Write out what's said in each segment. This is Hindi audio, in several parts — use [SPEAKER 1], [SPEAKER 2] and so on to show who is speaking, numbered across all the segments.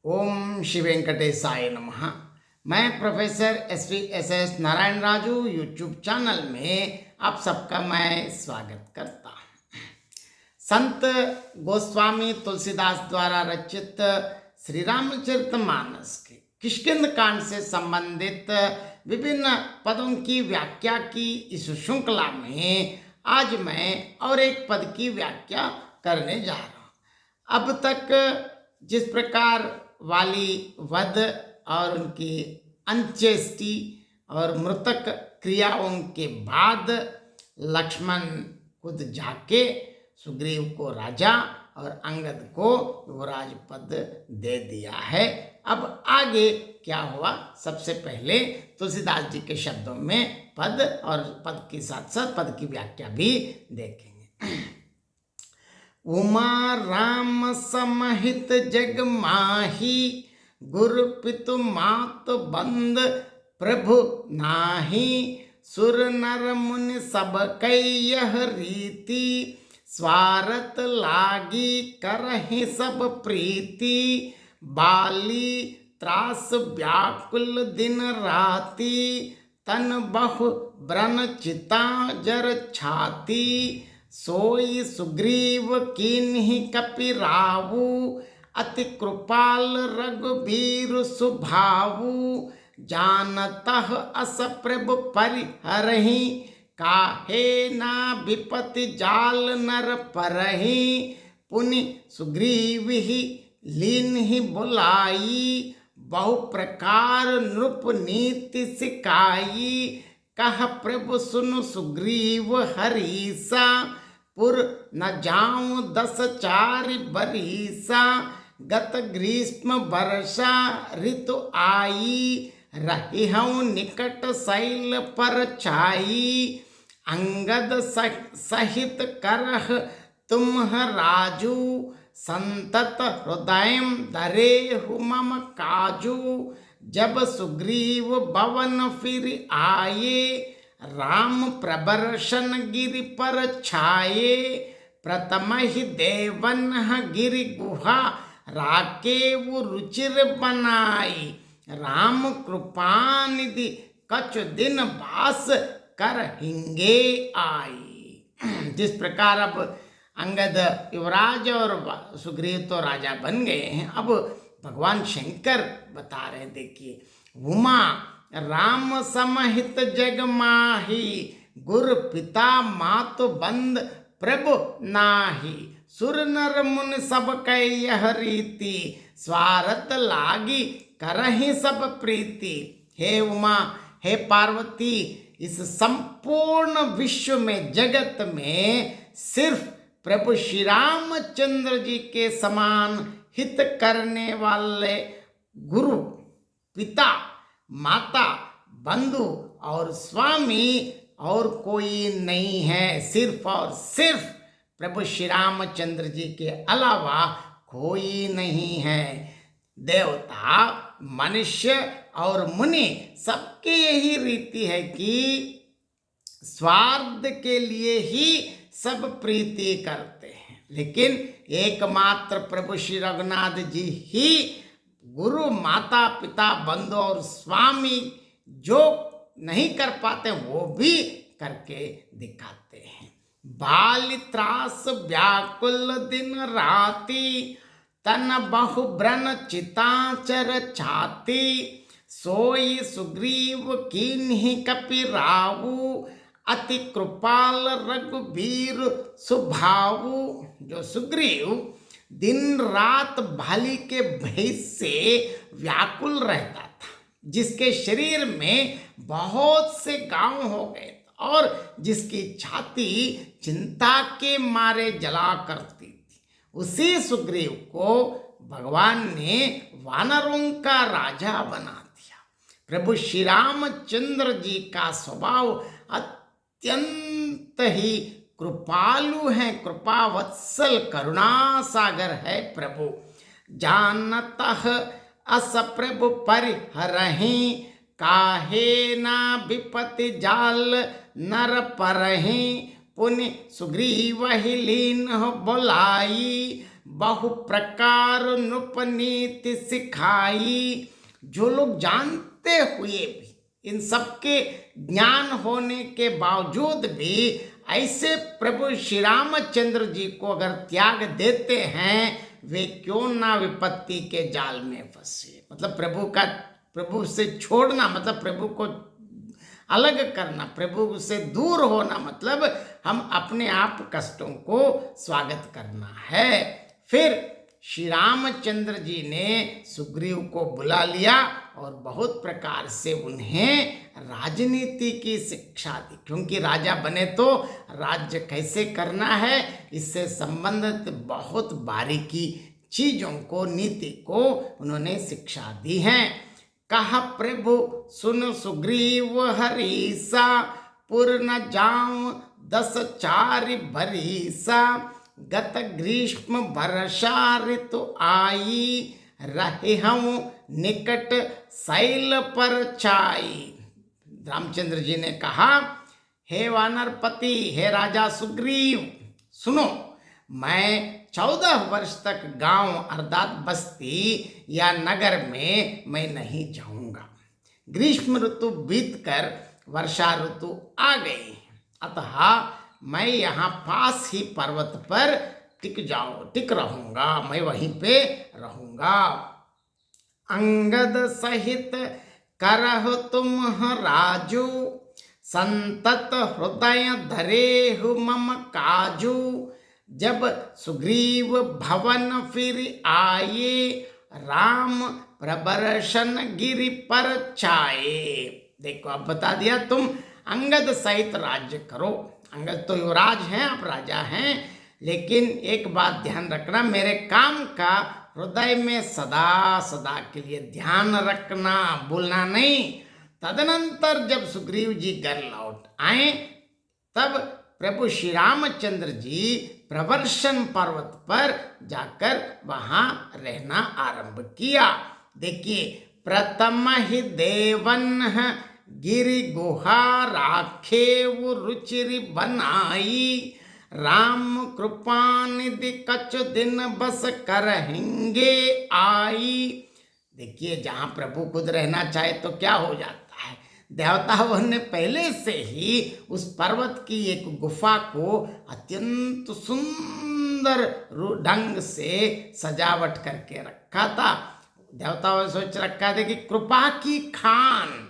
[SPEAKER 1] ओम श्री वेंकटेशाय नमः। मैं professor S Narayan Raju YouTube channel में आप सबका मैं स्वागत करता हूँ। संत गोस्वामी तुलसीदास द्वारा रचित श्री रामचरितमानस के किष्किंध कांड से संबंधित विभिन्न पदों की व्याख्या की इस श्रृंखला में आज मैं और एक पद की व्याख्या करने जा रहा हूँ। अब तक जिस प्रकार वाली वध और उनकी अंत्येष्टि और मृतक क्रियाओं के बाद लक्ष्मण खुद जाके सुग्रीव को राजा और अंगद को युवराज पद दे दिया है। अब आगे क्या हुआ, सबसे पहले तुलसीदास जी के शब्दों में पद और पद के साथ साथ पद की व्याख्या भी देखेंगे। उमा राम समहित जग माही, गुरु पितु मात बंद प्रभु नाही। सुर नर मुनि सब कई यह रीति, स्वारथ लागी करहि सब प्रीति। बाली त्रास व्याकुल दिन राति, तन बहु ब्रन चिता जर छाती। सोई सुग्रीव कीन्हि कपिरावु, अति कृपाल रघुबीर सुभावु। जानतः अस प्रभु परिहरहि, काहे ना विपति जाल नर परहि। पुनि सुग्रीवहि लीन्हि बुलाई, बहु प्रकार नृप नीति सिखाई। कह प्रभु सुनु सुग्रीव हरीसा, पुर न जाऊं 10 चारि बरीसा। गत ग्रीष्म वर्षा ऋतु आई, रहिहूँ निकट शैल पर छाई। अंगद सहित करह तुम राजू, संतत हृदय धरेहु मम काजू। जब सुग्रीव भवन फिर आए, राम प्रबर्शन गिरि पर छाए। प्रथम ही देवन गिरि गुहा, राकेव रुचिर बनाई। राम कृपा निधि कछु दिन बास, कर हिंगे आई। जिस प्रकार अब अंगद युवराज और सुग्रीव तो राजा बन गए हैं, अब भगवान शंकर बता रहे, देखिए। उमा राम समहित जग माही, गुरु पिता मातु बंद प्रभु नाही। सुर नर मुनि सब कई यह रीति, स्वारथ लागी करहि सब प्रीति। हे उमा, हे पार्वती, इस संपूर्ण विश्व में, जगत में सिर्फ प्रभु श्री रामचंद्र जी के समान हित करने वाले गुरु, पिता, माता, बंधु और स्वामी और कोई नहीं है। सिर्फ और सिर्फ प्रभु श्री रामचंद्र जी के अलावा कोई नहीं है। देवता, मनुष्य और मुनि सबकी यही रीति है कि स्वार्थ के लिए ही सब प्रीति करते हैं, लेकिन एकमात्र प्रभु श्री रघुनाथ जी ही गुरु, माता, पिता, बंधु और स्वामी जो नहीं कर पाते वो भी करके दिखाते हैं। बाल त्रास व्याकुल दिन राति, तन बहु ब्रन चिताचर छाती। सोई सुग्रीव कीन्हि कपिरावु, अति कृपाल रघुबीर सुभावु। जो सुग्रीव दिन रात भाली के भय से व्याकुल रहता था, जिसके शरीर में बहुत से घाव हो गए और जिसकी छाती चिंता के मारे जला करती थी, उसी सुग्रीव को भगवान ने वानरों का राजा बना दिया। प्रभु श्री रामचंद्र जी का स्वभाव अत्यंत ही कृपालु है, कृपावत्सल, करुणा सागर है प्रभु। जानतः अस प्रभु परिहरहि, काहे ना विपति जाल नर परहि। पुनि सुग्रीव लीन बुलाई, बहु प्रकार नृपनीति सिखाई। जो लोग जानते हुए भी, इन सबके ज्ञान होने के बावजूद भी ऐसे प्रभु श्री रामचंद्र जी को अगर त्याग देते हैं, वे क्यों ना विपत्ति के जाल में फंसे। मतलब प्रभु से छोड़ना मतलब प्रभु को अलग करना, प्रभु से दूर होना मतलब हम अपने आप कष्टों को स्वागत करना है। फिर श्री रामचंद्र जी ने सुग्रीव को बुला लिया और बहुत प्रकार से उन्हें राजनीति की शिक्षा दी, क्योंकि राजा बने तो राज्य कैसे करना है इससे संबंधित बहुत बारीकी चीजों को, नीति को उन्होंने शिक्षा दी है। कहा प्रभु सुन सुग्रीव हरीसा, पुर न जाऊं 10 चारि भरीसा। गत ग्रीष्म वर्षा ऋतु आई, रहे हम निकट शैल पर छाई। रामचंद्र जी ने कहा, हे वानरपति, हे राजा सुग्रीव, सुनो, मैं 14 वर्ष तक गांव अर्थात बस्ती या नगर में मैं नहीं जाऊंगा। ग्रीष्म ऋतु बीतकर वर्षा ऋतु आ गई, अतः मैं यहाँ पास ही पर्वत पर टिक रहूंगा, मैं वहीं पे रहूंगा। अंगद सहित करह तुम राजू, संतत हृदय धरेहु मम काजू। जब सुग्रीव भवन फिर आए, राम प्रबर्शन गिरि पर छाए। देखो अब बता दिया, तुम अंगद सहित राज्य करो। अंगद तो युवराज हैं, आप राजा हैं, लेकिन एक बात ध्यान रखना, मेरे काम का हृदय में सदा सदा के लिए ध्यान रखना, भूलना नहीं। तदनंतर जब सुग्रीव जी घर लौट आए, तब प्रभु श्री रामचंद्र जी प्रवर्षण पर्वत पर जाकर वहां रहना आरंभ किया। देखिए, प्रथम ही देवन गिरि गुहा राखेव रुचिरि बनाई। राम कृपा निधि कछ दिन बस करहेंगे आई। देखिए, जहां प्रभु खुद रहना चाहे तो क्या हो जाता है, देवताओं ने पहले से ही उस पर्वत की एक गुफा को अत्यंत सुंदर ढंग से सजावट करके रखा था। देवताओं ने सोच रखा था कि कृपा की खान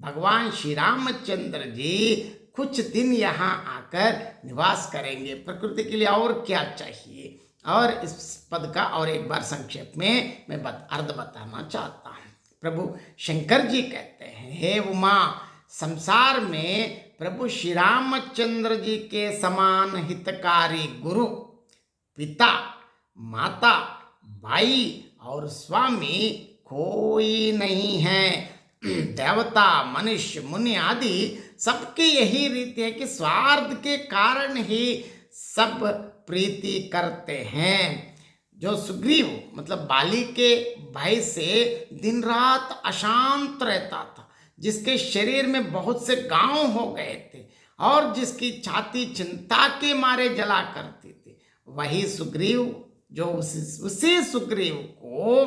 [SPEAKER 1] भगवान श्री रामचंद्र जी कुछ दिन यहाँ आकर निवास करेंगे। प्रकृति के लिए और क्या चाहिए। और इस पद का और एक बार संक्षेप में मैं अर्थ बताना चाहता हूँ। प्रभु शंकर जी कहते हैं, हे उमा, संसार में प्रभु श्री रामचंद्र जी के समान हितकारी गुरु, पिता, माता, भाई और स्वामी कोई नहीं है। देवता, मनुष्य, मुनि आदि सबकी यही रीति है कि स्वार्थ के कारण ही सब प्रीति करते हैं। जो सुग्रीव मतलब बाली के भय से दिन रात अशांत रहता था, जिसके शरीर में बहुत से गांव हो गए थे और जिसकी छाती चिंता के मारे जला करती थी, वही सुग्रीव, जो उसी सुग्रीव को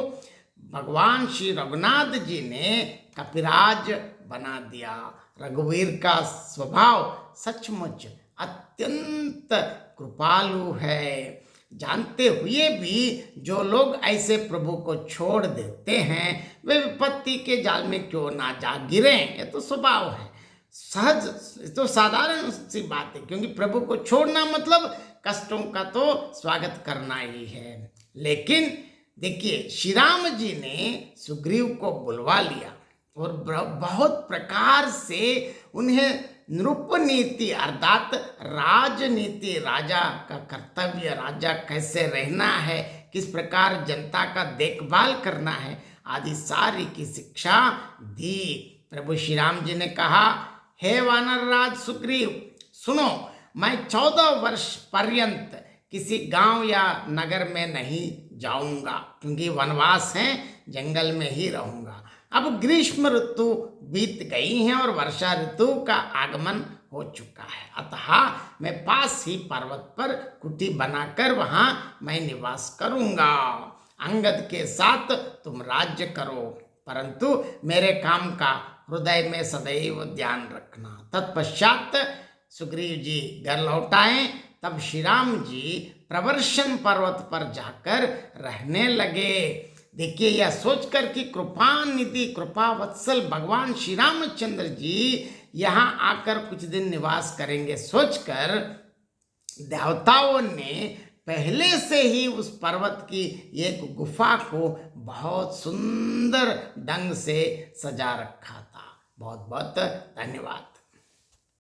[SPEAKER 1] भगवान श्री रघुनाथ जी ने कपिराज बना दिया। रघुवीर का स्वभाव सचमुच अत्यंत कृपालु है। जानते हुए भी जो लोग ऐसे प्रभु को छोड़ देते हैं, वे विपत्ति के जाल में क्यों ना जा गिरे। ये तो स्वभाव है, सहज, तो साधारण सी बात है, क्योंकि प्रभु को छोड़ना मतलब कष्टों का तो स्वागत करना ही है। लेकिन देखिए, श्री राम जी ने सुग्रीव को बुलवा लिया और बहुत प्रकार से उन्हें नृपनीति अर्थात राजनीति, राजा का कर्तव्य, राजा कैसे रहना है, किस प्रकार जनता का देखभाल करना है, आदि सारी की शिक्षा दी। प्रभु श्री राम जी ने कहा, हे वानर राज सुग्रीव, सुनो, मैं 14 वर्ष पर्यंत किसी गांव या नगर में नहीं जाऊंगा, क्योंकि वनवास है, जंगल में ही रहूंगा। अब ग्रीष्म ऋतु बीत गई है और वर्षा ऋतु का आगमन हो चुका है, अतः मैं पास ही पर्वत पर कुटी बनाकर वहां मैं निवास करूंगा। अंगद के साथ तुम राज्य करो, परंतु मेरे काम का हृदय में सदैव ध्यान रखना। तत्पश्चात सुग्रीव जी घर लौट आए। तब श्री राम जी प्रवर्षण पर्वत पर जाकर रहने लगे। देखिए, यह सोचकर कि कृपानिधि कृपा वत्सल भगवान श्री रामचंद्र जी यहाँ आकर कुछ दिन निवास करेंगे, सोचकर देवताओं ने पहले से ही उस पर्वत की एक गुफा को बहुत सुंदर ढंग से सजा रखा था। बहुत बहुत धन्यवाद।